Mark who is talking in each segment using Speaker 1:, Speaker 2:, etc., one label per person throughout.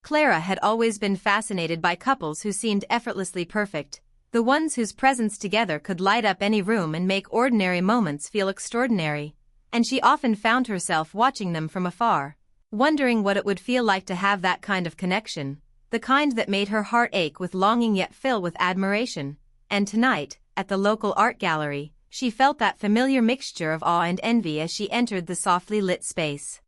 Speaker 1: Clara had always been fascinated by couples who seemed effortlessly perfect, the ones whose presence together could light up any room and make ordinary moments feel extraordinary, and she often found herself watching them from afar, wondering what it would feel like to have that kind of connection, the kind that made her heart ache with longing yet fill with admiration. And tonight, at the local art gallery, she felt that familiar mixture of awe and envy as she entered the softly lit space.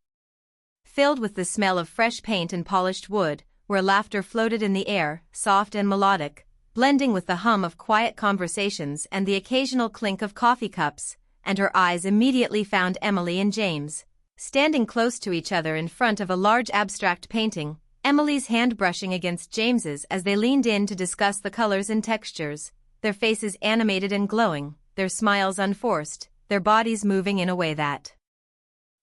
Speaker 1: Filled with the smell of fresh paint and polished wood, where laughter floated in the air, soft and melodic, blending with the hum of quiet conversations and the occasional clink of coffee cups, and her eyes immediately found Emily and James, standing close to each other in front of a large abstract painting, Emily's hand brushing against James's as they leaned in to discuss the colors and textures, their faces animated and glowing, their smiles unforced, their bodies moving in a way that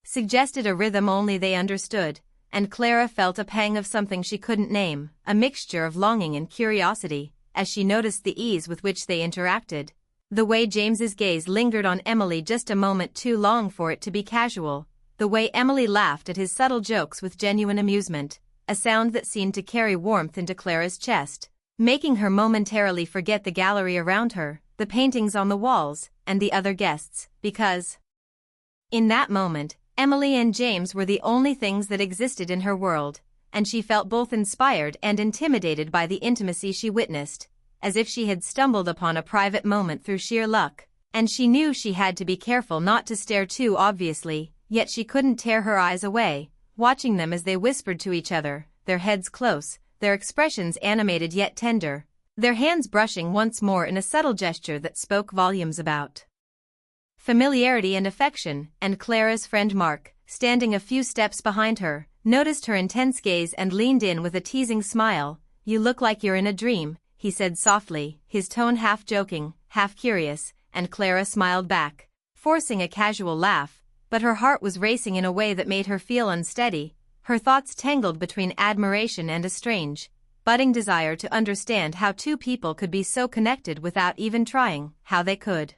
Speaker 1: suggested a rhythm only they understood, and Clara felt a pang of something she couldn't name, a mixture of longing and curiosity, as she noticed the ease with which they interacted. The way James's gaze lingered on Emily just a moment too long for it to be casual, the way Emily laughed at his subtle jokes with genuine amusement, a sound that seemed to carry warmth into Clara's chest, making her momentarily forget the gallery around her, the paintings on the walls, and the other guests, because in that moment, Emily and James were the only things that existed in her world, and she felt both inspired and intimidated by the intimacy she witnessed, as if she had stumbled upon a private moment through sheer luck, and she knew she had to be careful not to stare too obviously, yet she couldn't tear her eyes away, watching them as they whispered to each other, their heads close, their expressions animated yet tender, their hands brushing once more in a subtle gesture that spoke volumes about familiarity and affection. And Clara's friend Mark, standing a few steps behind her, noticed her intense gaze and leaned in with a teasing smile. "You look like you're in a dream," he said softly, his tone half joking, half curious, and Clara smiled back, forcing a casual laugh, but her heart was racing in a way that made her feel unsteady, her thoughts tangled between admiration and a strange, budding desire to understand how two people could be so connected without even trying, how they could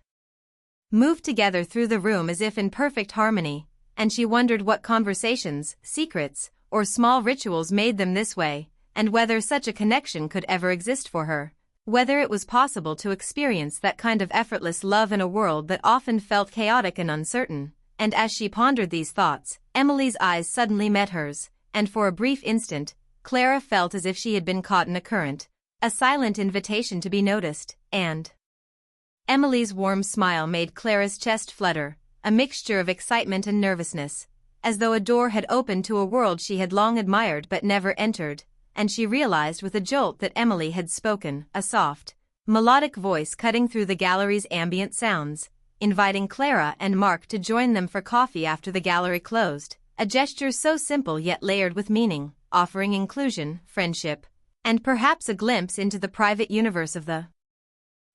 Speaker 1: move together through the room as if in perfect harmony, and she wondered what conversations, secrets, or small rituals made them this way, and whether such a connection could ever exist for her, whether it was possible to experience that kind of effortless love in a world that often felt chaotic and uncertain. And as she pondered these thoughts, Emily's eyes suddenly met hers, and for a brief instant, Clara felt as if she had been caught in a current, a silent invitation to be noticed, and Emily's warm smile made Clara's chest flutter, a mixture of excitement and nervousness, as though a door had opened to a world she had long admired but never entered, and she realized with a jolt that Emily had spoken, a soft, melodic voice cutting through the gallery's ambient sounds, inviting Clara and Mark to join them for coffee after the gallery closed, a gesture so simple yet layered with meaning, offering inclusion, friendship, and perhaps a glimpse into the private universe of the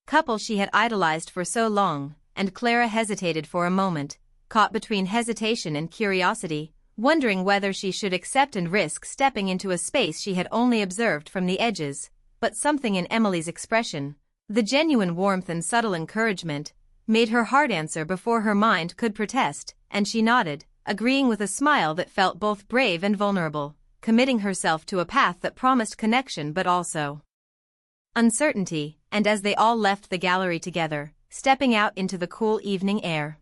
Speaker 1: couple she had idolized for so long. And Clara hesitated for a moment, caught between hesitation and curiosity, wondering whether she should accept and risk stepping into a space she had only observed from the edges, but something in Emily's expression, the genuine warmth and subtle encouragement, made her heart answer before her mind could protest, and she nodded, agreeing with a smile that felt both brave and vulnerable, committing herself to a path that promised connection but also uncertainty. And as they all left the gallery together, stepping out into the cool evening air,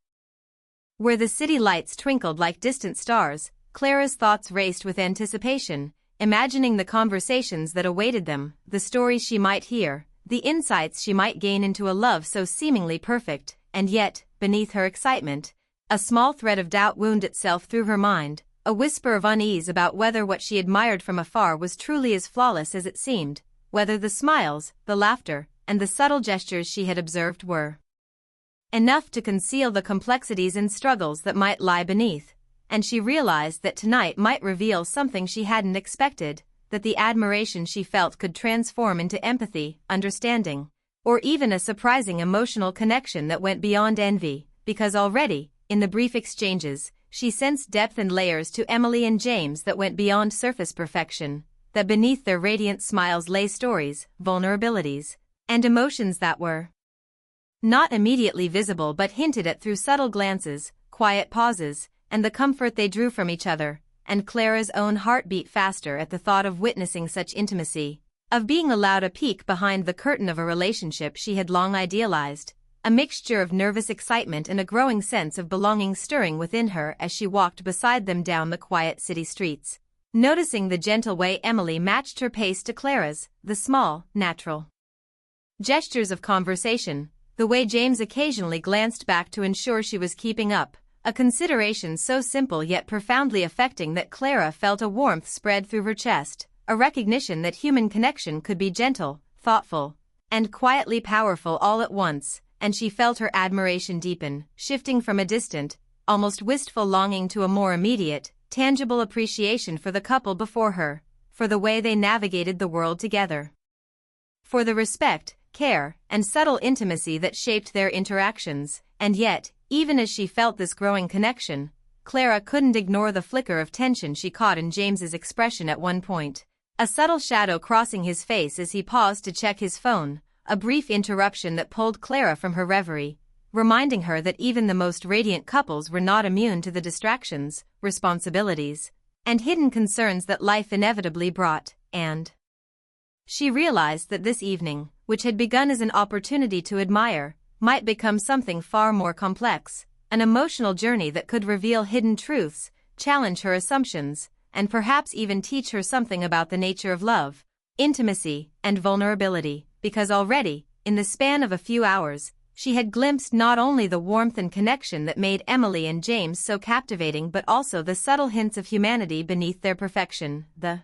Speaker 1: where the city lights twinkled like distant stars, Clara's thoughts raced with anticipation, imagining the conversations that awaited them, the stories she might hear, the insights she might gain into a love so seemingly perfect, and yet, beneath her excitement, a small thread of doubt wound itself through her mind, a whisper of unease about whether what she admired from afar was truly as flawless as it seemed, whether the smiles, the laughter, and the subtle gestures she had observed were enough to conceal the complexities and struggles that might lie beneath, and she realized that tonight might reveal something she hadn't expected, that the admiration she felt could transform into empathy, understanding, or even a surprising emotional connection that went beyond envy, because already, in the brief exchanges, she sensed depth and layers to Emily and James that went beyond surface perfection, that beneath their radiant smiles lay stories, vulnerabilities, and emotions that were not immediately visible but hinted at through subtle glances, quiet pauses, and the comfort they drew from each other. and Clara's own heart beat faster at the thought of witnessing such intimacy, of being allowed a peek behind the curtain of a relationship she had long idealized, a mixture of nervous excitement and a growing sense of belonging stirring within her as she walked beside them down the quiet city streets, noticing the gentle way Emily matched her pace to Clara's, the small, natural gestures of conversation, the way James occasionally glanced back to ensure she was keeping up, a consideration so simple yet profoundly affecting that Clara felt a warmth spread through her chest, a recognition that human connection could be gentle, thoughtful, and quietly powerful all at once, and she felt her admiration deepen, shifting from a distant, almost wistful longing to a more immediate, tangible appreciation for the couple before her, for the way they navigated the world together, for the respect, care, and subtle intimacy that shaped their interactions. And yet, even as she felt this growing connection, Clara couldn't ignore the flicker of tension she caught in James's expression at one point, a subtle shadow crossing his face as he paused to check his phone, a brief interruption that pulled Clara from her reverie, reminding her that even the most radiant couples were not immune to the distractions, responsibilities, and hidden concerns that life inevitably brought, and she realized that this evening, which had begun as an opportunity to admire, might become something far more complex, an emotional journey that could reveal hidden truths, challenge her assumptions, and perhaps even teach her something about the nature of love, intimacy, and vulnerability, because already, in the span of a few hours, she had glimpsed not only the warmth and connection that made Emily and James so captivating but also the subtle hints of humanity beneath their perfection, the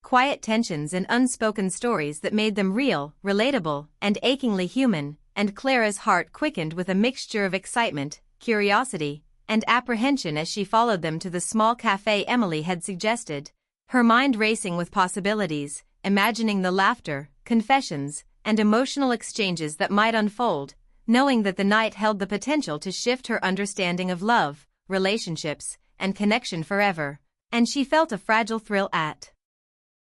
Speaker 1: quiet tensions and unspoken stories that made them real, relatable, and achingly human, and Clara's heart quickened with a mixture of excitement, curiosity, and apprehension as she followed them to the small cafe Emily had suggested, her mind racing with possibilities, imagining the laughter, confessions, and emotional exchanges that might unfold, knowing that the night held the potential to shift her understanding of love, relationships, and connection forever, and she felt a fragile thrill at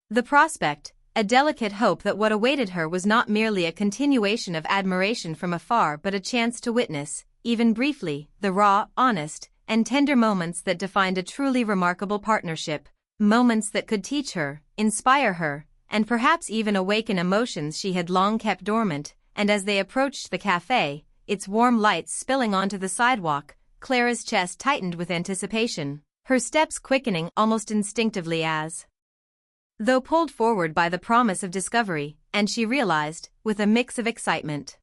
Speaker 1: the prospect, a delicate hope that what awaited her was not merely a continuation of admiration from afar but a chance to witness, even briefly, the raw, honest, and tender moments that defined a truly remarkable partnership, moments that could teach her, inspire her, and perhaps even awaken emotions she had long kept dormant. And as they approached the cafe, its warm lights spilling onto the sidewalk, Clara's chest tightened with anticipation, her steps quickening almost instinctively as though pulled forward by the promise of discovery, and she realized, with a mix of excitement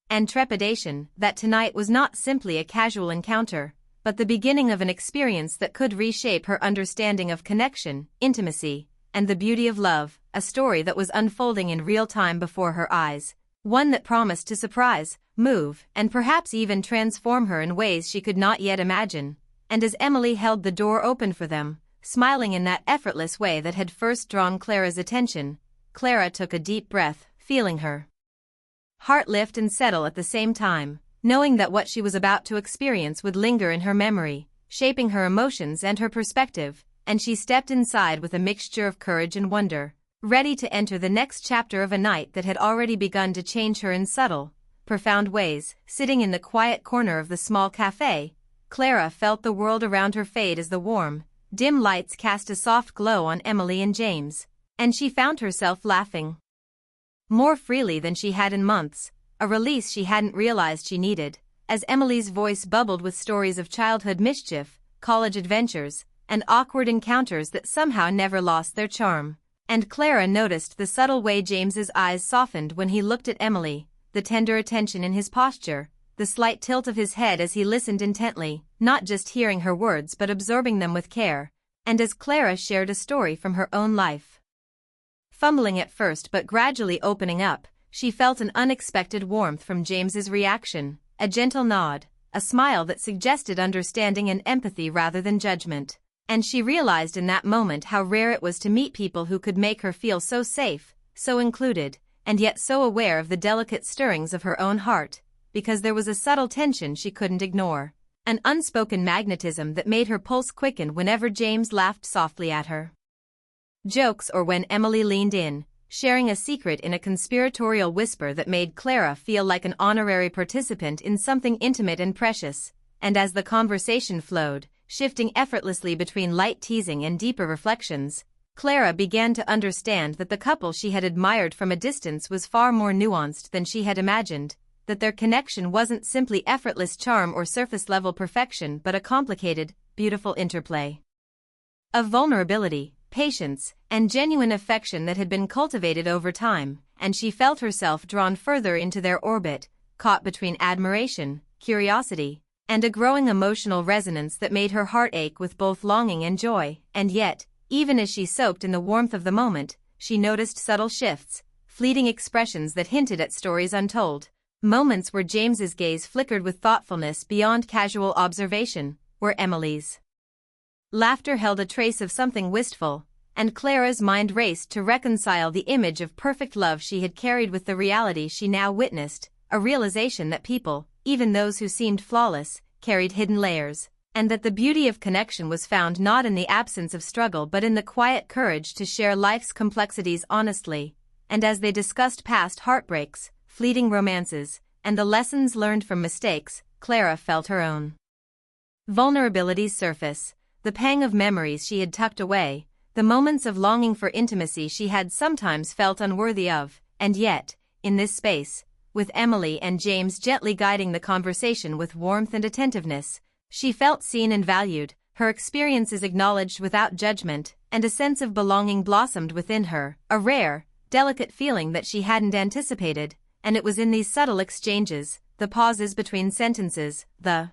Speaker 1: and trepidation, that tonight was not simply a casual encounter, but the beginning of an experience that could reshape her understanding of connection, intimacy, and the beauty of love, a story that was unfolding in real time before her eyes, one that promised to surprise, move, and perhaps even transform her in ways she could not yet imagine. And as Emily held the door open for them, smiling in that effortless way that had first drawn Clara's attention, Clara took a deep breath, feeling her heart lift and settle at the same time, knowing that what she was about to experience would linger in her memory, shaping her emotions and her perspective, and she stepped inside with a mixture of courage and wonder, ready to enter the next chapter of a night that had already begun to change her in subtle, profound ways. Sitting in the quiet corner of the small cafe, Clara felt the world around her fade as the warm, dim lights cast a soft glow on Emily and James, and she found herself laughing more freely than she had in months, a release she hadn't realized she needed, as Emily's voice bubbled with stories of childhood mischief, college adventures, and awkward encounters that somehow never lost their charm. And Clara noticed the subtle way James's eyes softened when he looked at Emily, the tender attention in his posture, the slight tilt of his head as he listened intently, not just hearing her words but absorbing them with care, and as Clara shared a story from her own life. Fumbling at first but gradually opening up, she felt an unexpected warmth from James's reaction, a gentle nod, a smile that suggested understanding and empathy rather than judgment, and she realized in that moment how rare it was to meet people who could make her feel so safe, so included, and yet so aware of the delicate stirrings of her own heart, because there was a subtle tension she couldn't ignore, an unspoken magnetism that made her pulse quicken whenever James laughed softly at her jokes or when Emily leaned in, sharing a secret in a conspiratorial whisper that made Clara feel like an honorary participant in something intimate and precious. And as the conversation flowed, shifting effortlessly between light teasing and deeper reflections, Clara began to understand that the couple she had admired from a distance was far more nuanced than she had imagined, that their connection wasn't simply effortless charm or surface-level perfection but a complicated, beautiful interplay of vulnerability, patience, and genuine affection that had been cultivated over time, and she felt herself drawn further into their orbit, caught between admiration, curiosity, and a growing emotional resonance that made her heart ache with both longing and joy. And yet, even as she soaked in the warmth of the moment, she noticed subtle shifts, fleeting expressions that hinted at stories untold, moments where James's gaze flickered with thoughtfulness beyond casual observation, where Emily's laughter held a trace of something wistful, and Clara's mind raced to reconcile the image of perfect love she had carried with the reality she now witnessed, a realization that people, even those who seemed flawless, carried hidden layers, and that the beauty of connection was found not in the absence of struggle but in the quiet courage to share life's complexities honestly. And as they discussed past heartbreaks, fleeting romances, and the lessons learned from mistakes, Clara felt her own vulnerabilities surface, the pang of memories she had tucked away, the moments of longing for intimacy she had sometimes felt unworthy of, and yet, in this space, with Emily and James gently guiding the conversation with warmth and attentiveness, she felt seen and valued, her experiences acknowledged without judgment, and a sense of belonging blossomed within her, a rare, delicate feeling that she hadn't anticipated, and it was in these subtle exchanges, the pauses between sentences, the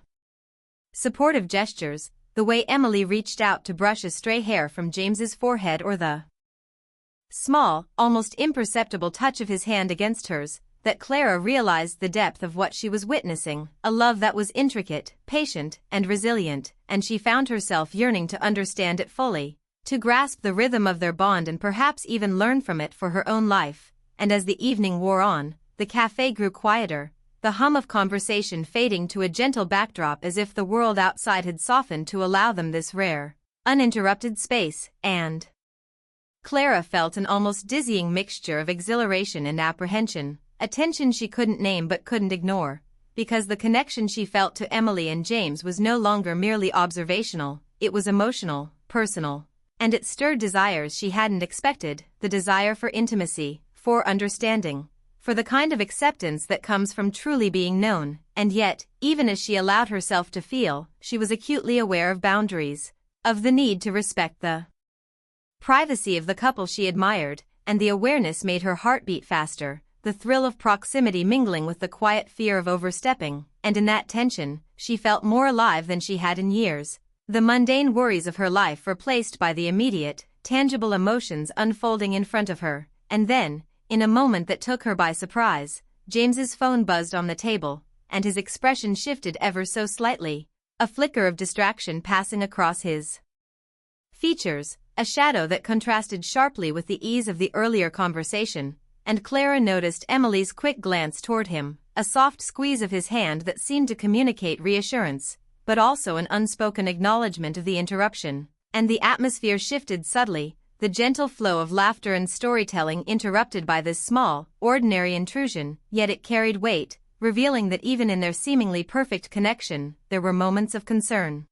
Speaker 1: supportive gestures, the way Emily reached out to brush a stray hair from James's forehead or the small, almost imperceptible touch of his hand against hers, that Clara realized the depth of what she was witnessing, a love that was intricate, patient, and resilient, and she found herself yearning to understand it fully, to grasp the rhythm of their bond and perhaps even learn from it for her own life. And as the evening wore on, the cafe grew quieter, the hum of conversation fading to a gentle backdrop as if the world outside had softened to allow them this rare, uninterrupted space, and Clara felt an almost dizzying mixture of exhilaration and apprehension, a tension she couldn't name but couldn't ignore, because the connection she felt to Emily and James was no longer merely observational, it was emotional, personal, and it stirred desires she hadn't expected, the desire for intimacy, for understanding, for the kind of acceptance that comes from truly being known. And yet, even as she allowed herself to feel, she was acutely aware of boundaries, of the need to respect the privacy of the couple she admired, and the awareness made her heart beat faster, the thrill of proximity mingling with the quiet fear of overstepping, and in that tension, she felt more alive than she had in years, the mundane worries of her life replaced by the immediate, tangible emotions unfolding in front of her. And then, in a moment that took her by surprise, James's phone buzzed on the table, and his expression shifted ever so slightly, a flicker of distraction passing across his features, a shadow that contrasted sharply with the ease of the earlier conversation, and Clara noticed Emily's quick glance toward him, a soft squeeze of his hand that seemed to communicate reassurance, but also an unspoken acknowledgement of the interruption, and the atmosphere shifted subtly, the gentle flow of laughter and storytelling interrupted by this small, ordinary intrusion, yet it carried weight, revealing that even in their seemingly perfect connection, there were moments of concern,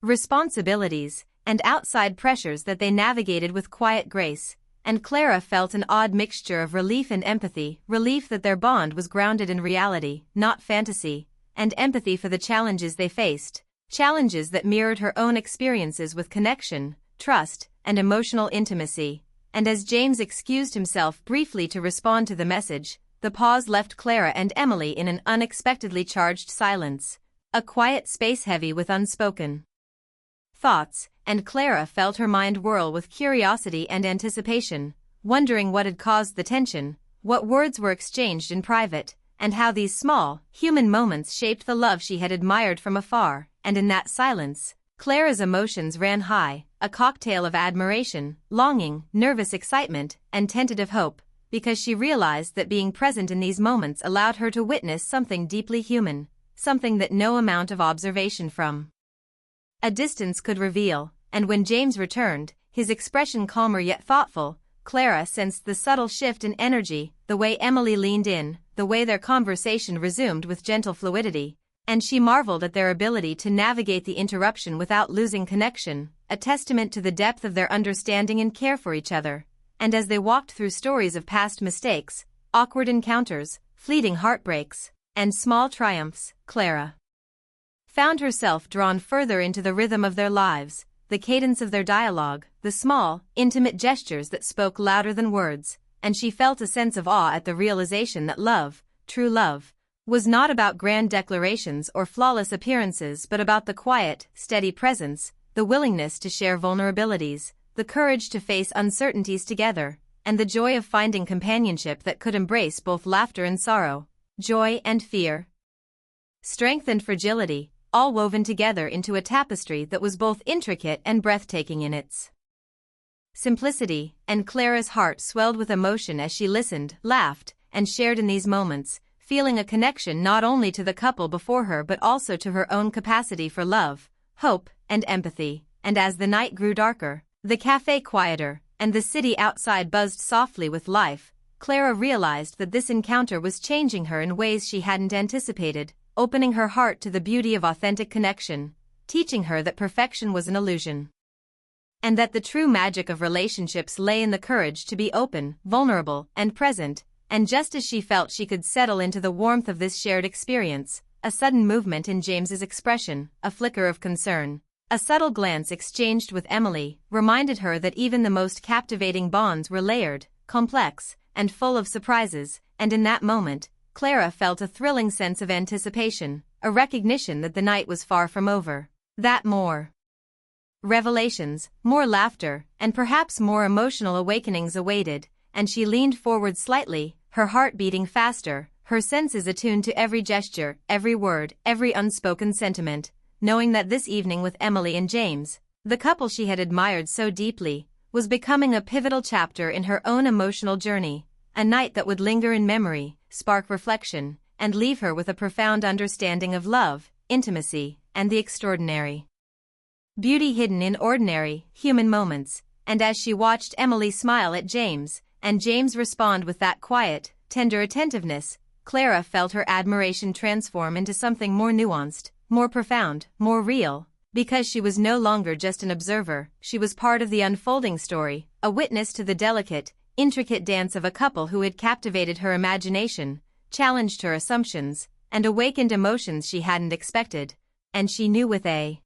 Speaker 1: responsibilities, and outside pressures that they navigated with quiet grace, and Clara felt an odd mixture of relief and empathy, relief that their bond was grounded in reality, not fantasy, and empathy for the challenges they faced, challenges that mirrored her own experiences with connection, trust, and emotional intimacy. And as James excused himself briefly to respond to the message, the pause left Clara and Emily in an unexpectedly charged silence, a quiet space heavy with unspoken thoughts, and Clara felt her mind whirl with curiosity and anticipation, wondering what had caused the tension, what words were exchanged in private, and how these small, human moments shaped the love she had admired from afar. And in that silence, Clara's emotions ran high, a cocktail of admiration, longing, nervous excitement, and tentative hope, because she realized that being present in these moments allowed her to witness something deeply human, something that no amount of observation from a distance could reveal. And when James returned, his expression calmer yet thoughtful, Clara sensed the subtle shift in energy, the way Emily leaned in, the way their conversation resumed with gentle fluidity, And she marveled at their ability to navigate the interruption without losing connection, a testament to the depth of their understanding and care for each other. And as they walked through stories of past mistakes, awkward encounters, fleeting heartbreaks, and small triumphs, Clara found herself drawn further into the rhythm of their lives, the cadence of their dialogue, the small, intimate gestures that spoke louder than words, and she felt a sense of awe at the realization that love, true love, was not about grand declarations or flawless appearances but about the quiet, steady presence, the willingness to share vulnerabilities, the courage to face uncertainties together, and the joy of finding companionship that could embrace both laughter and sorrow, joy and fear, strength and fragility, all woven together into a tapestry that was both intricate and breathtaking in its simplicity, and Clara's heart swelled with emotion as she listened, laughed, and shared in these moments, feeling a connection not only to the couple before her but also to her own capacity for love, hope, and empathy. And as the night grew darker, the cafe quieter, and the city outside buzzed softly with life, Clara realized that this encounter was changing her in ways she hadn't anticipated, opening her heart to the beauty of authentic connection, teaching her that perfection was an illusion, and that the true magic of relationships lay in the courage to be open, vulnerable, and present. And just as she felt she could settle into the warmth of this shared experience, a sudden movement in James's expression, a flicker of concern, a subtle glance exchanged with Emily, reminded her that even the most captivating bonds were layered, complex, and full of surprises. And in that moment, Clara felt a thrilling sense of anticipation, a recognition that the night was far from over, that more revelations, more laughter, and perhaps more emotional awakenings awaited. And she leaned forward slightly, her heart beating faster, her senses attuned to every gesture, every word, every unspoken sentiment, knowing that this evening with Emily and James, the couple she had admired so deeply, was becoming a pivotal chapter in her own emotional journey, a night that would linger in memory, spark reflection, and leave her with a profound understanding of love, intimacy, and the extraordinary beauty hidden in ordinary, human moments. And as she watched Emily smile at James, and James respond with that quiet, tender attentiveness, Clara felt her admiration transform into something more nuanced, more profound, more real. Because she was no longer just an observer, she was part of the unfolding story, a witness to the delicate, intricate dance of a couple who had captivated her imagination, challenged her assumptions, and awakened emotions she hadn't expected. And she knew with a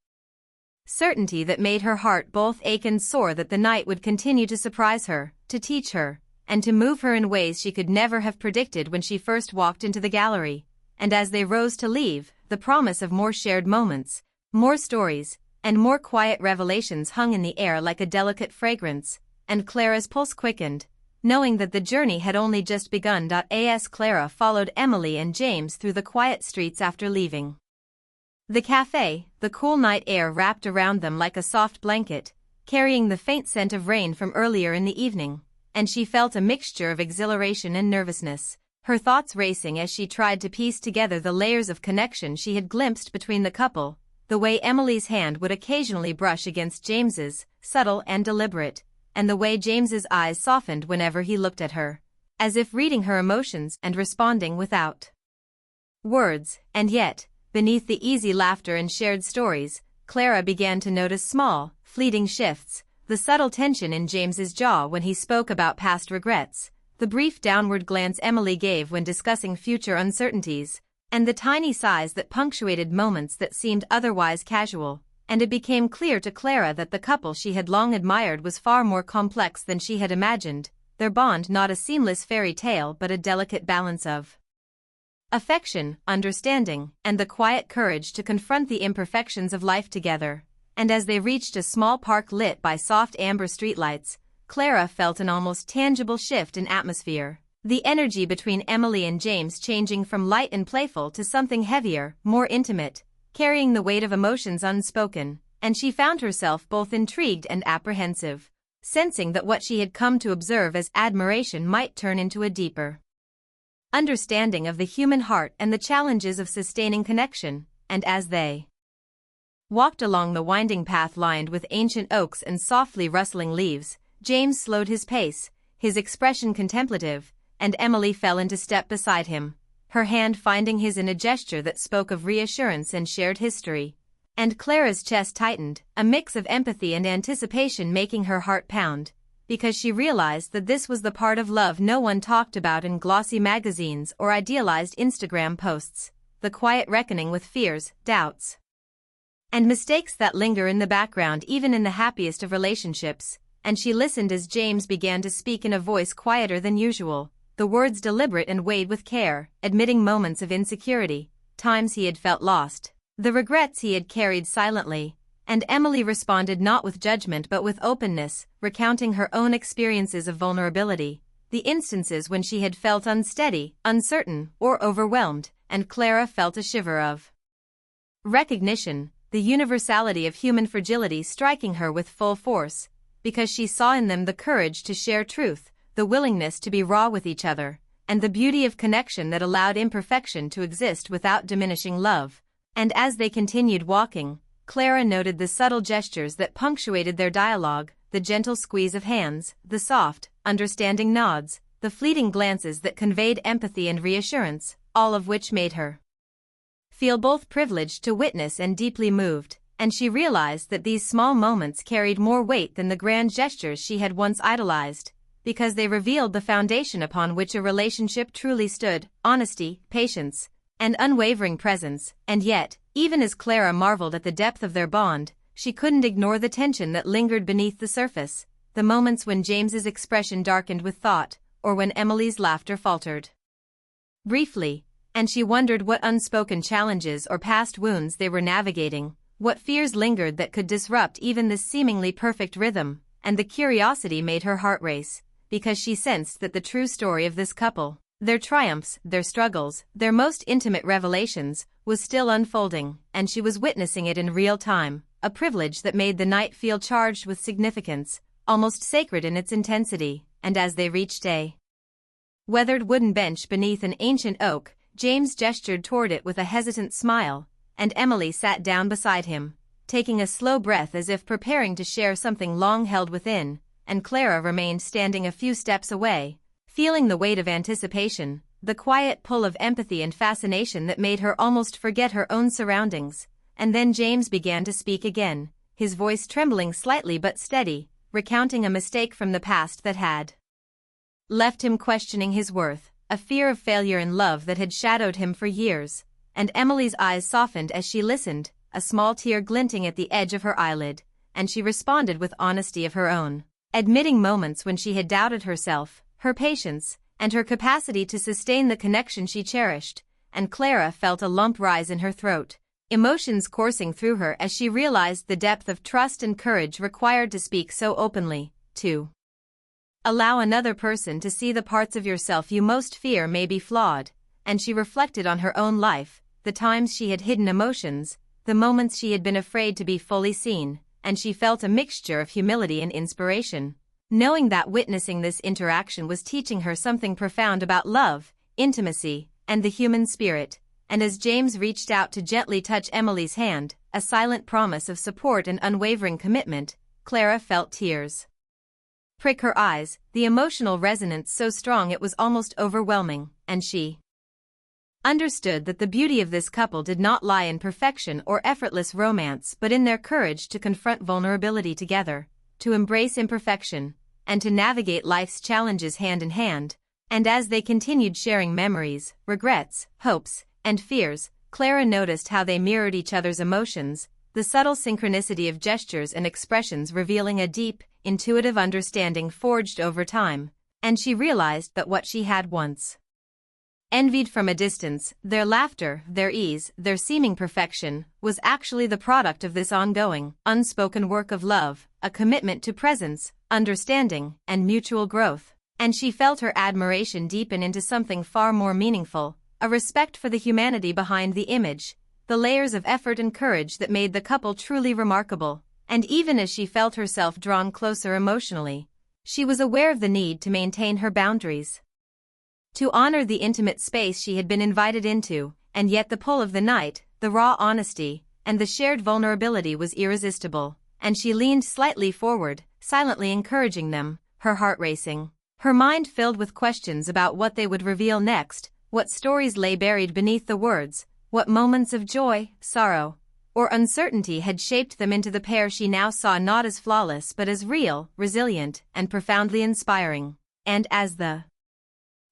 Speaker 1: certainty that made her heart both ache and soar that the night would continue to surprise her, to teach her, and to move her in ways she could never have predicted when she first walked into the gallery. And as they rose to leave, the promise of more shared moments, more stories, and more quiet revelations hung in the air like a delicate fragrance, and Clara's pulse quickened, knowing that the journey had only just begun. As Clara followed Emily and James through the quiet streets after leaving the cafe, the cool night air wrapped around them like a soft blanket, carrying the faint scent of rain from earlier in the evening, and she felt a mixture of exhilaration and nervousness, her thoughts racing as she tried to piece together the layers of connection she had glimpsed between the couple, the way Emily's hand would occasionally brush against James's, subtle and deliberate, and the way James's eyes softened whenever he looked at her, as if reading her emotions and responding without words. And yet, beneath the easy laughter and shared stories, Clara began to notice small, fleeting shifts, the subtle tension in James's jaw when he spoke about past regrets, the brief downward glance Emily gave when discussing future uncertainties, and the tiny sighs that punctuated moments that seemed otherwise casual. And it became clear to Clara that the couple she had long admired was far more complex than she had imagined, their bond not a seamless fairy tale but a delicate balance of affection, understanding, and the quiet courage to confront the imperfections of life together. And as they reached a small park lit by soft amber streetlights, Clara felt an almost tangible shift in atmosphere, the energy between Emily and James changing from light and playful to something heavier, more intimate, carrying the weight of emotions unspoken. And she found herself both intrigued and apprehensive, sensing that what she had come to observe as admiration might turn into a deeper understanding of the human heart and the challenges of sustaining connection. And as they walked along the winding path lined with ancient oaks and softly rustling leaves, James slowed his pace, his expression contemplative, and Emily fell into step beside him, her hand finding his in a gesture that spoke of reassurance and shared history. And Clara's chest tightened, a mix of empathy and anticipation making her heart pound, because she realized that this was the part of love no one talked about in glossy magazines or idealized Instagram posts, the quiet reckoning with fears, doubts, and mistakes that linger in the background even in the happiest of relationships. And she listened as James began to speak in a voice quieter than usual, the words deliberate and weighed with care, admitting moments of insecurity, times he had felt lost, the regrets he had carried silently. And Emily responded not with judgment but with openness, recounting her own experiences of vulnerability, the instances when she had felt unsteady, uncertain, or overwhelmed, and Clara felt a shiver of recognition, the universality of human fragility striking her with full force, because she saw in them the courage to share truth, the willingness to be raw with each other, and the beauty of connection that allowed imperfection to exist without diminishing love. And as they continued walking, Clara noted the subtle gestures that punctuated their dialogue, the gentle squeeze of hands, the soft, understanding nods, the fleeting glances that conveyed empathy and reassurance, all of which made her feel both privileged to witness and deeply moved. And she realized that these small moments carried more weight than the grand gestures she had once idolized, because they revealed the foundation upon which a relationship truly stood: honesty, patience, and unwavering presence. And yet, even as Clara marveled at the depth of their bond, she couldn't ignore the tension that lingered beneath the surface, the moments when James's expression darkened with thought, or when Emily's laughter faltered briefly, and she wondered what unspoken challenges or past wounds they were navigating, what fears lingered that could disrupt even this seemingly perfect rhythm. And the curiosity made her heart race, because she sensed that the true story of this couple, their triumphs, their struggles, their most intimate revelations, was still unfolding, and she was witnessing it in real time, a privilege that made the night feel charged with significance, almost sacred in its intensity. And as they reached a weathered wooden bench beneath an ancient oak, James gestured toward it with a hesitant smile, and Emily sat down beside him, taking a slow breath as if preparing to share something long held within. And Clara remained standing a few steps away, feeling the weight of anticipation, the quiet pull of empathy and fascination that made her almost forget her own surroundings. And then James began to speak again, his voice trembling slightly but steady, recounting a mistake from the past that had left him questioning his worth, a fear of failure in love that had shadowed him for years. And Emily's eyes softened as she listened, a small tear glinting at the edge of her eyelid, and she responded with honesty of her own, admitting moments when she had doubted herself, her patience, and her capacity to sustain the connection she cherished. And Clara felt a lump rise in her throat, emotions coursing through her as she realized the depth of trust and courage required to speak so openly, to allow another person to see the parts of yourself you most fear may be flawed. And she reflected on her own life, the times she had hidden emotions, the moments she had been afraid to be fully seen, and she felt a mixture of humility and inspiration, knowing that witnessing this interaction was teaching her something profound about love, intimacy, and the human spirit. And as James reached out to gently touch Emily's hand, a silent promise of support and unwavering commitment, Clara felt tears prick her eyes, the emotional resonance so strong it was almost overwhelming. And she understood that the beauty of this couple did not lie in perfection or effortless romance but in their courage to confront vulnerability together, to embrace imperfection, and to navigate life's challenges hand in hand. And as they continued sharing memories, regrets, hopes, and fears, Clara noticed how they mirrored each other's emotions, the subtle synchronicity of gestures and expressions revealing a deep, intuitive understanding forged over time. And she realized that what she had once envied from a distance, their laughter, their ease, their seeming perfection, was actually the product of this ongoing, unspoken work of love, a commitment to presence, understanding, and mutual growth. And she felt her admiration deepen into something far more meaningful, a respect for the humanity behind the image, the layers of effort and courage that made the couple truly remarkable. And even as she felt herself drawn closer emotionally, she was aware of the need to maintain her boundaries, to honor the intimate space she had been invited into. And yet the pull of the night, the raw honesty, and the shared vulnerability was irresistible. And she leaned slightly forward, silently encouraging them, her heart racing, her mind filled with questions about what they would reveal next. what stories lay buried beneath the words, what moments of joy, sorrow, or uncertainty had shaped them into the pair she now saw not as flawless but as real, resilient, and profoundly inspiring. And as the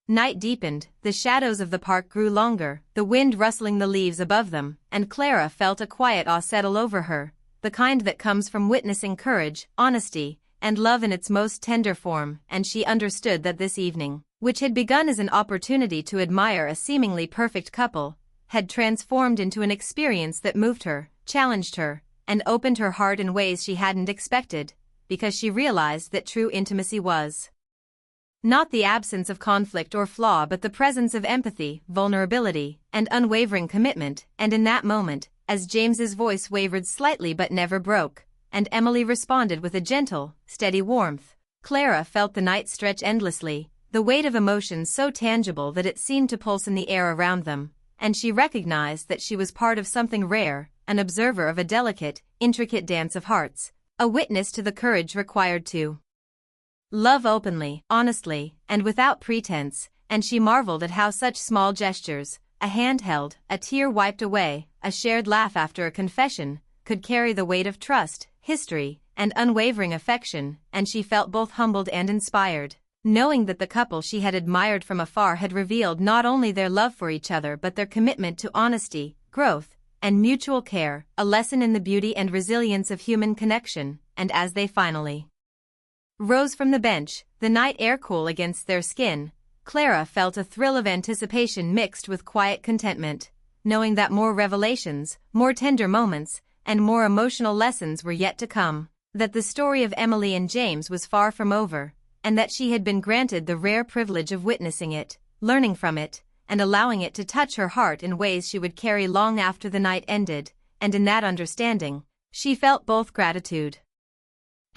Speaker 1: night deepened, the shadows of the park grew longer, the wind rustling the leaves above them, and Clara felt a quiet awe settle over her, the kind that comes from witnessing courage, honesty, and love in its most tender form, and she understood that this evening, which had begun as an opportunity to admire a seemingly perfect couple, had transformed into an experience that moved her, challenged her, and opened her heart in ways she hadn't expected, because she realized that true intimacy was not the absence of conflict or flaw but the presence of empathy, vulnerability, and unwavering commitment, and in that moment, as James's voice wavered slightly but never broke, and Emily responded with a gentle, steady warmth, Clara felt the night stretch endlessly, the weight of emotions so tangible that it seemed to pulse in the air around them, and she recognized that she was part of something rare, an observer of a delicate, intricate dance of hearts, a witness to the courage required to love openly, honestly, and without pretense, and she marveled at how such small gestures, a hand held, a tear wiped away, a shared laugh after a confession, could carry the weight of trust, history, and unwavering affection, and she felt both humbled and inspired, knowing that the couple she had admired from afar had revealed not only their love for each other but their commitment to honesty, growth, and mutual care, a lesson in the beauty and resilience of human connection, and as they finally rose from the bench, the night air cool against their skin, Clara felt a thrill of anticipation mixed with quiet contentment, knowing that more revelations, more tender moments, and more emotional lessons were yet to come, that the story of Emily and James was far from over, and that she had been granted the rare privilege of witnessing it, learning from it, and allowing it to touch her heart in ways she would carry long after the night ended, and in that understanding, she felt both gratitude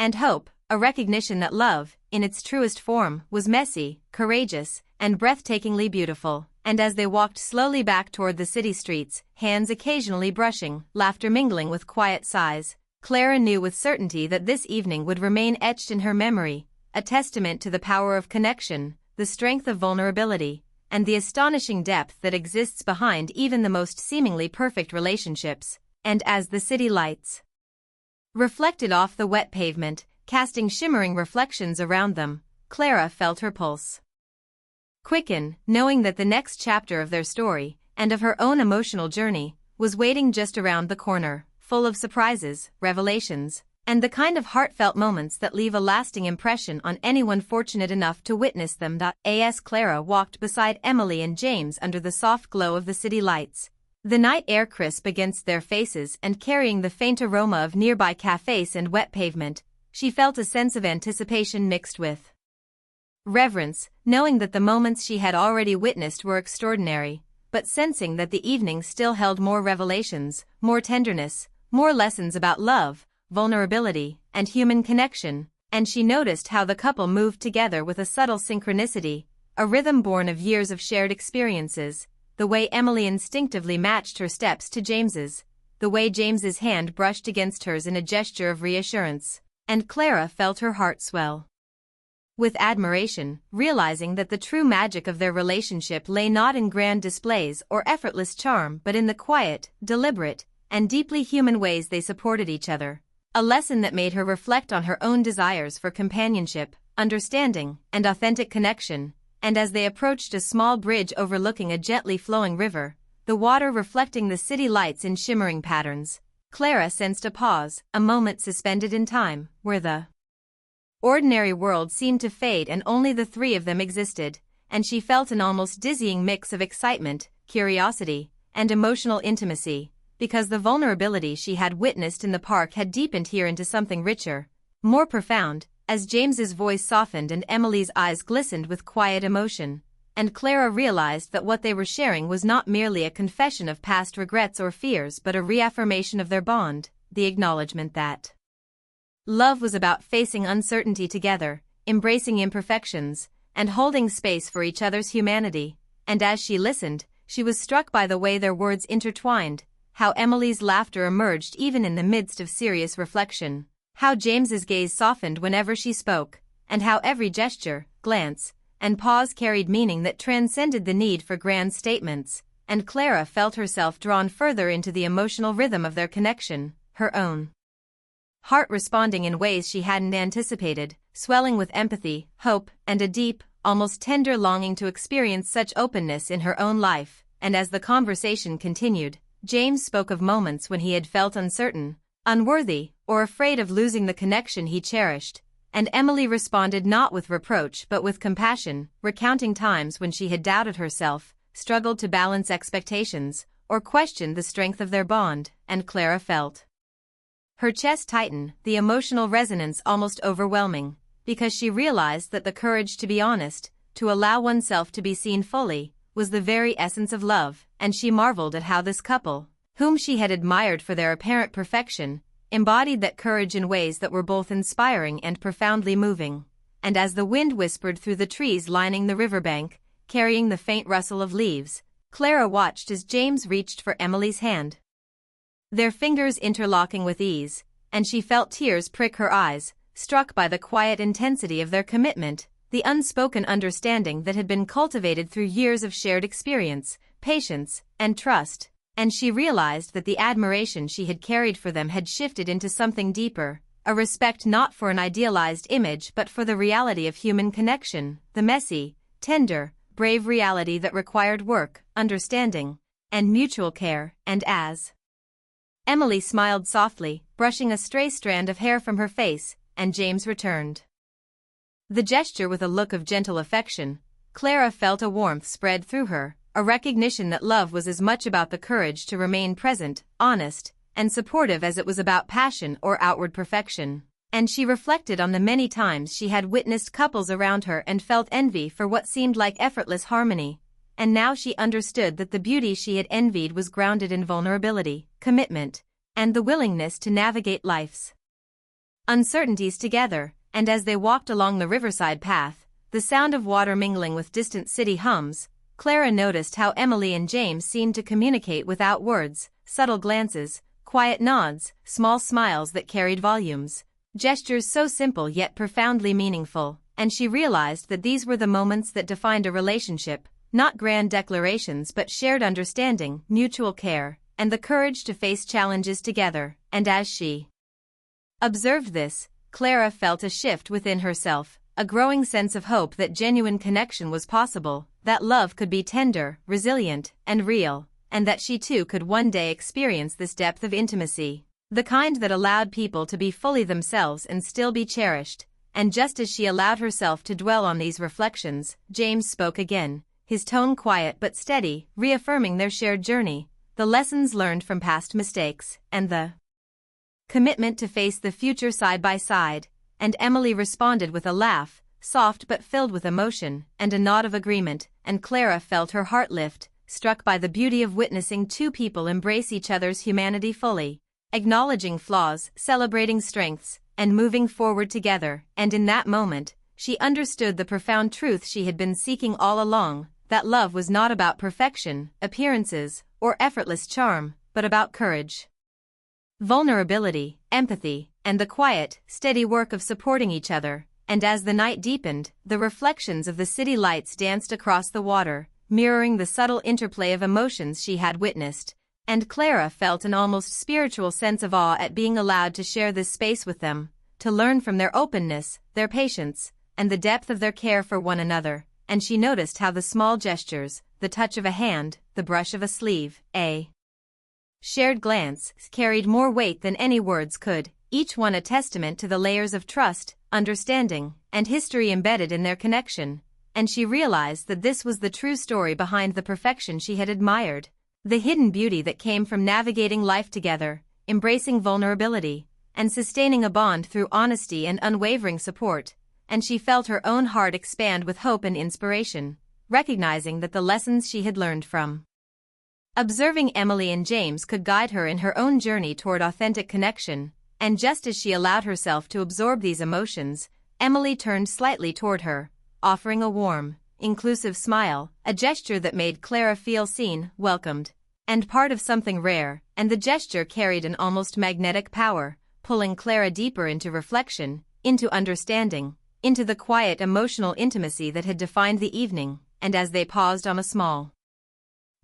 Speaker 1: and hope, a recognition that love, in its truest form, was messy, courageous, and breathtakingly beautiful, and as they walked slowly back toward the city streets, hands occasionally brushing, laughter mingling with quiet sighs, Clara knew with certainty that this evening would remain etched in her memory, a testament to the power of connection, the strength of vulnerability, and the astonishing depth that exists behind even the most seemingly perfect relationships. And as the city lights reflected off the wet pavement, casting shimmering reflections around them, Clara felt her pulse quicken, knowing that the next chapter of their story, and of her own emotional journey, was waiting just around the corner, full of surprises, revelations, and the kind of heartfelt moments that leave a lasting impression on anyone fortunate enough to witness them. As Clara walked beside Emily and James under the soft glow of the city lights, the night air crisp against their faces and carrying the faint aroma of nearby cafes and wet pavement, she felt a sense of anticipation mixed with reverence, knowing that the moments she had already witnessed were extraordinary, but sensing that the evening still held more revelations, more tenderness, more lessons about love, vulnerability, and human connection, and she noticed how the couple moved together with a subtle synchronicity, a rhythm born of years of shared experiences, the way Emily instinctively matched her steps to James's, the way James's hand brushed against hers in a gesture of reassurance, and Clara felt her heart swell with admiration, realizing that the true magic of their relationship lay not in grand displays or effortless charm but in the quiet, deliberate, and deeply human ways they supported each other, a lesson that made her reflect on her own desires for companionship, understanding, and authentic connection, and as they approached a small bridge overlooking a gently flowing river, the water reflecting the city lights in shimmering patterns, Clara sensed a pause, a moment suspended in time, where the ordinary world seemed to fade and only the three of them existed, and she felt an almost dizzying mix of excitement, curiosity, and emotional intimacy, because the vulnerability she had witnessed in the park had deepened here into something richer, more profound, as James's voice softened and Emily's eyes glistened with quiet emotion, and Clara realized that what they were sharing was not merely a confession of past regrets or fears but a reaffirmation of their bond, the acknowledgement that love was about facing uncertainty together, embracing imperfections, and holding space for each other's humanity, and as she listened, she was struck by the way their words intertwined, how Emily's laughter emerged even in the midst of serious reflection, how James's gaze softened whenever she spoke, and how every gesture, glance, and pause carried meaning that transcended the need for grand statements, and Clara felt herself drawn further into the emotional rhythm of their connection, her own heart responding in ways she hadn't anticipated, swelling with empathy, hope, and a deep, almost tender longing to experience such openness in her own life. And as the conversation continued, James spoke of moments when he had felt uncertain, unworthy, or afraid of losing the connection he cherished, and Emily responded not with reproach but with compassion, recounting times when she had doubted herself, struggled to balance expectations, or questioned the strength of their bond, and Clara felt her chest tighten, the emotional resonance almost overwhelming, because she realized that the courage to be honest, to allow oneself to be seen fully, was the very essence of love, and she marveled at how this couple, whom she had admired for their apparent perfection, embodied that courage in ways that were both inspiring and profoundly moving. And as the wind whispered through the trees lining the riverbank, carrying the faint rustle of leaves, Clara watched as James reached for Emily's hand, their fingers interlocking with ease, and she felt tears prick her eyes, struck by the quiet intensity of their commitment, the unspoken understanding that had been cultivated through years of shared experience, patience, and trust, and she realized that the admiration she had carried for them had shifted into something deeper, a respect not for an idealized image but for the reality of human connection, the messy, tender, brave reality that required work, understanding, and mutual care. And as Emily smiled softly, brushing a stray strand of hair from her face, and James returned the gesture with a look of gentle affection, Clara felt a warmth spread through her, a recognition that love was as much about the courage to remain present, honest, and supportive as it was about passion or outward perfection. And she reflected on the many times she had witnessed couples around her and felt envy for what seemed like effortless harmony. And now she understood that the beauty she had envied was grounded in vulnerability, commitment, and the willingness to navigate life's uncertainties together. And as they walked along the riverside path, the sound of water mingling with distant city hums, Clara noticed how Emily and James seemed to communicate without words, subtle glances, quiet nods, small smiles that carried volumes, gestures so simple yet profoundly meaningful, and she realized that these were the moments that defined a relationship, not grand declarations but shared understanding, mutual care, and the courage to face challenges together. And as she observed this, Clara felt a shift within herself, a growing sense of hope that genuine connection was possible, that love could be tender, resilient, and real, and that she too could one day experience this depth of intimacy, the kind that allowed people to be fully themselves and still be cherished. And just as she allowed herself to dwell on these reflections, James spoke again, his tone quiet but steady, reaffirming their shared journey, the lessons learned from past mistakes, and the commitment to face the future side by side. And Emily responded with a laugh, soft but filled with emotion, and a nod of agreement, and Clara felt her heart lift, struck by the beauty of witnessing two people embrace each other's humanity fully, acknowledging flaws, celebrating strengths, and moving forward together. And in that moment, she understood the profound truth she had been seeking all along, that love was not about perfection, appearances, or effortless charm, but about courage, vulnerability, empathy, and the quiet, steady work of supporting each other. And as the night deepened, the reflections of the city lights danced across the water, mirroring the subtle interplay of emotions she had witnessed, and Clara felt an almost spiritual sense of awe at being allowed to share this space with them, to learn from their openness, their patience, and the depth of their care for one another. And she noticed how the small gestures, the touch of a hand, the brush of a sleeve, a shared glance, carried more weight than any words could, each one a testament to the layers of trust, understanding, and history embedded in their connection. And she realized that this was the true story behind the perfection she had admired, the hidden beauty that came from navigating life together, embracing vulnerability, and sustaining a bond through honesty and unwavering support. And she felt her own heart expand with hope and inspiration, recognizing that the lessons she had learned from observing Emily and James could guide her in her own journey toward authentic connection. And just as she allowed herself to absorb these emotions, Emily turned slightly toward her, offering a warm, inclusive smile, a gesture that made Clara feel seen, welcomed, and part of something rare. And the gesture carried an almost magnetic power, pulling Clara deeper into reflection, into understanding, into the quiet emotional intimacy that had defined the evening, and as they paused on a small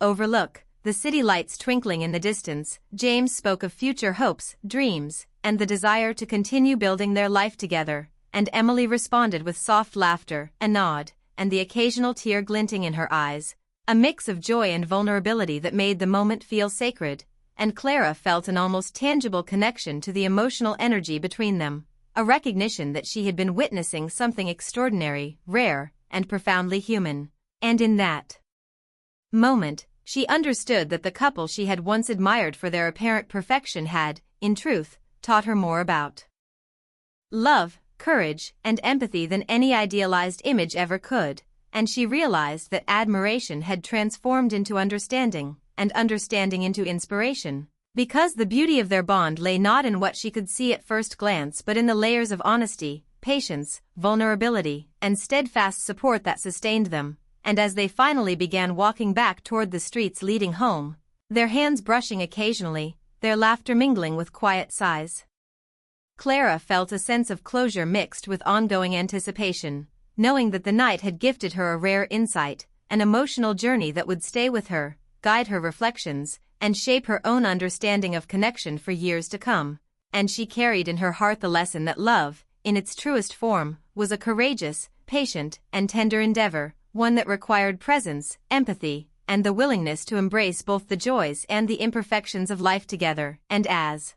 Speaker 1: overlook, the city lights twinkling in the distance, James spoke of future hopes, dreams, and the desire to continue building their life together, and Emily responded with soft laughter, a nod, and the occasional tear glinting in her eyes, a mix of joy and vulnerability that made the moment feel sacred, and Clara felt an almost tangible connection to the emotional energy between them, a recognition that she had been witnessing something extraordinary, rare, and profoundly human, and in that moment, she understood that the couple she had once admired for their apparent perfection had, in truth, taught her more about love, courage, and empathy than any idealized image ever could, and she realized that admiration had transformed into understanding, and understanding into inspiration, because the beauty of their bond lay not in what she could see at first glance but in the layers of honesty, patience, vulnerability, and steadfast support that sustained them. And as they finally began walking back toward the streets leading home, their hands brushing occasionally, their laughter mingling with quiet sighs, Clara felt a sense of closure mixed with ongoing anticipation, knowing that the night had gifted her a rare insight, an emotional journey that would stay with her, guide her reflections, and shape her own understanding of connection for years to come. And she carried in her heart the lesson that love, in its truest form, was a courageous, patient, and tender endeavor, one that required presence, empathy, and the willingness to embrace both the joys and the imperfections of life together. And as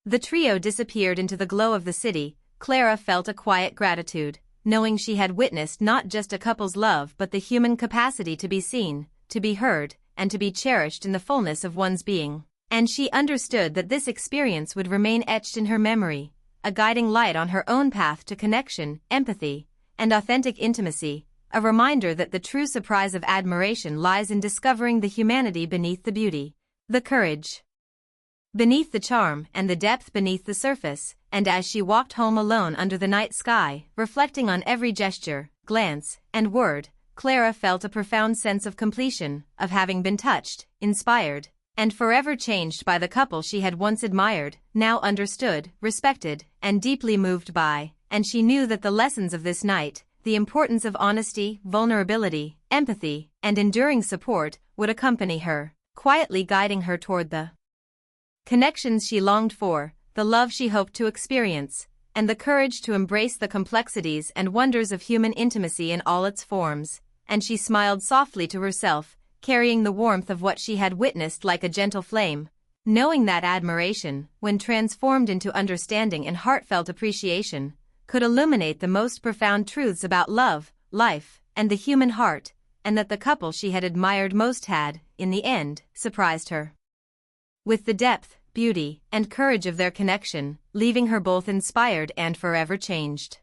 Speaker 1: the trio disappeared into the glow of the city, Clara felt a quiet gratitude, knowing she had witnessed not just a couple's love but the human capacity to be seen, to be heard, and to be cherished in the fullness of one's being. And she understood that this experience would remain etched in her memory, a guiding light on her own path to connection, empathy, and authentic intimacy, a reminder that the true surprise of admiration lies in discovering the humanity beneath the beauty, the courage beneath the charm, and the depth beneath the surface. And as she walked home alone under the night sky, reflecting on every gesture, glance, and word, Clara felt a profound sense of completion, of having been touched, inspired, and forever changed by the couple she had once admired, now understood, respected, and deeply moved by. And she knew that the lessons of this night, the importance of honesty, vulnerability, empathy, and enduring support, would accompany her, quietly guiding her toward the connections she longed for, the love she hoped to experience, and the courage to embrace the complexities and wonders of human intimacy in all its forms. And she smiled softly to herself, carrying the warmth of what she had witnessed like a gentle flame, knowing that admiration, when transformed into understanding and heartfelt appreciation, could illuminate the most profound truths about love, life, and the human heart, and that the couple she had admired most had, in the end, surprised her with the depth, beauty, and courage of their connection, leaving her both inspired and forever changed.